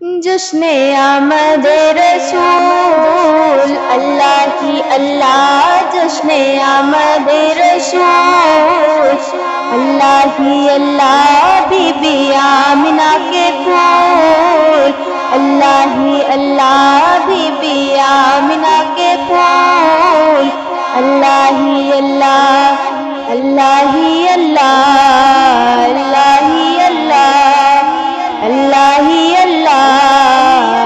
جشن آمد رسول اللہ ہی اللہ، جشن آمد رسول اللہ ہی اللہ، بی بی آمنہ کے پھول اللہ ہی اللہ، بی بی آمنہ کے پھول اللہ ہی اللہ، اللہ ہی اللہ، اللہ ہی اللہ، اللہ ہی اللہ،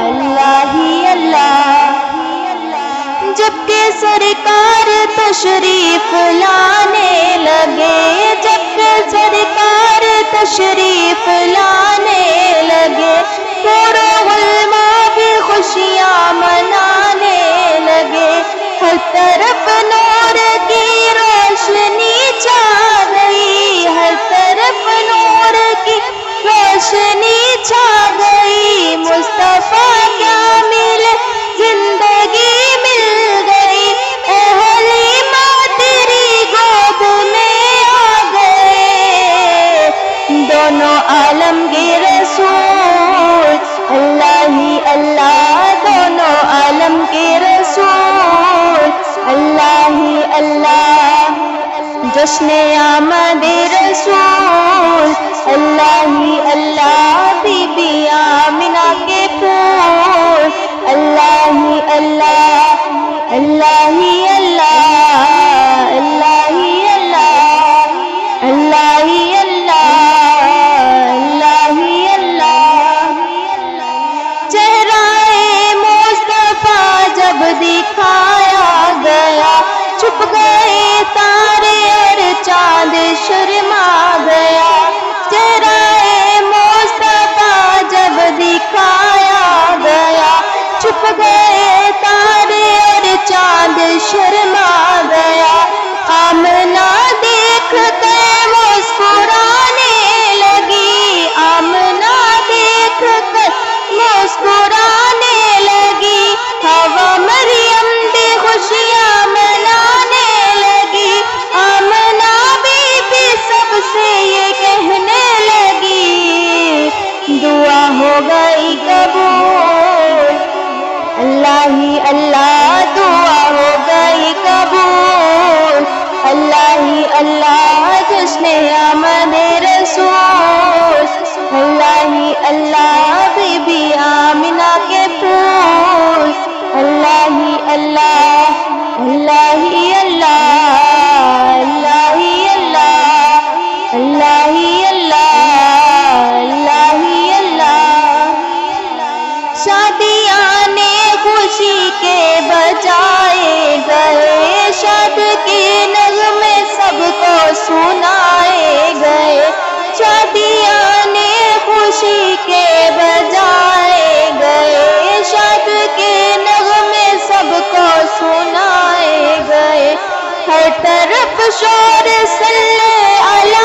اللہ ہی اللہ۔ جب کہ سرکار تشریف لانے لگے، جب کہ سرکار تشریف لانے لگے، پورا علماء بھی خوشیاں منانے لگے، ہر طرف نور کی روشنی چھا گئی، ہر طرف نور کی روشنی چھا گئی، مصطفیٰ کیا ملے زندگی مل گئی، اے حلیمہ تیری گود میں آ گئے دونوں عالم کے رسول اللہ ہی اللہ، دونوں عالم کے رسول اللہ ہی اللہ۔ جشن آمد رسول اللہ ہی اللہ، بی بی آمنہ کے پھول اللہ ہی اللہ، اللہ ہی اللہ، اللہ ہی اللہ، اللہ ہی اللہ، اللہ ہی اللہ۔ چہرہ مصطفیٰ جب دکھایا گیا، چھپ گئے تارے اور چاند شرما گیا، چہرہ مصطفیٰ جب دکھایا گیا، چھپ گئے تارے اور چاند شرما گیا، آمنہ دیکھ کر مسکرانے لگی، آمنہ دیکھ کر مسکرانے لگی، حوا مریم بھی خوشیاں منانے لگی، آمنہ بی بی سب سے یہ کہنے لگی، دعا ہو گئی قبول اللہ ہی اللہ، دعا ہو گئی قبول اللہ ہی اللہ۔ جشن آمد رسول اللہ ہی اللہ، بی بی آمنہ کے پھول اللہ ہی اللہ، اللہ ہی اللہ، اللہ ہی اللہ، اللہ ہی اللہ، اللہ ہی اللہ۔ شادیاں خوشی کے بجائے گئے، شاد کے نغمے سب کو سنائے گئے، شادیاں خوشی کے بجائے گئے، شاد کے نغمے سب کو سنائے گئے، ہر طرف شور صلی علی ہو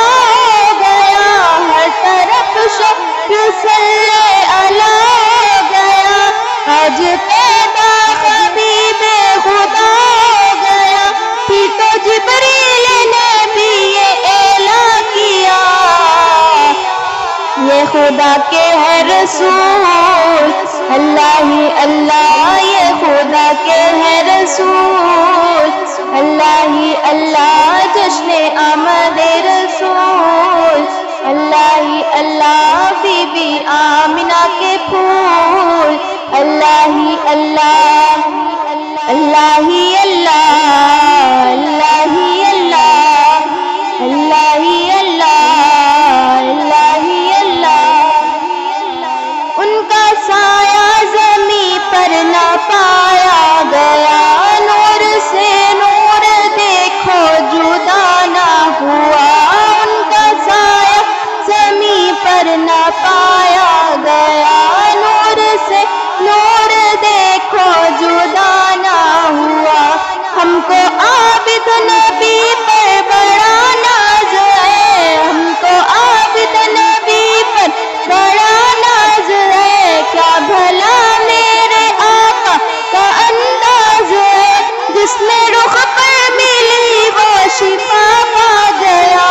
گیا، ہر طرف شور صلی علی ہو گیا، آج پیدا حبیب خدا ہو گیا، پھر تو جبریل نے بھی یہ اعلان کیا، یہ خدا کے ہے رسول اللہ ہی اللہ، یہ خدا کے ہے رسول اللہ ہی اللہ۔ جشن آمد رسول اللہ ہی اللہ، بی بی آمنہ کے پھول اللہ ہی اللہ، اللہ ہی اللہ، اللہ ہی اللہ، اللہ ہی اللہ، اللہ ہی اللہ۔ ان کا سایہ زمین پر نہ پایا گیا، نور سے نور دیکھو جدا نہ ہوا، ان کا سایہ زمین پر نہ پایا گیا، نور سے نور دیکھو جدا نہ ہوا، ہم کو عابد نبی پر بڑا ناز ہے، ہم کو عابد نبی پر بڑا ناز ہے، کیا بھلا میرے آقا کا انداز ہے، جس میں رخ پر ملی وہ شفا پا گیا،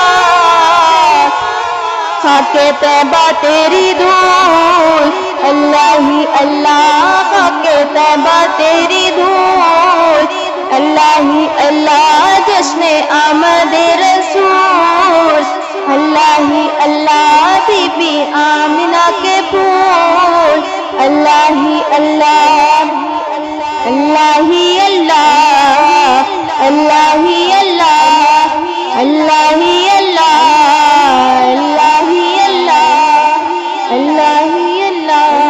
خاک طیبہ تیری دھول اللہ ہی تیری دھول، اللہ ہی اللہ جشن آمد رسول، اللہ ہی اللہ بی بی آمنہ کے پھول، اللہ ہی اللہ، اللہ ہی اللہ، اللہ ہی اللہ، اللہ ہی اللہ، اللہ ہی اللہ، اللہ ہی اللہ۔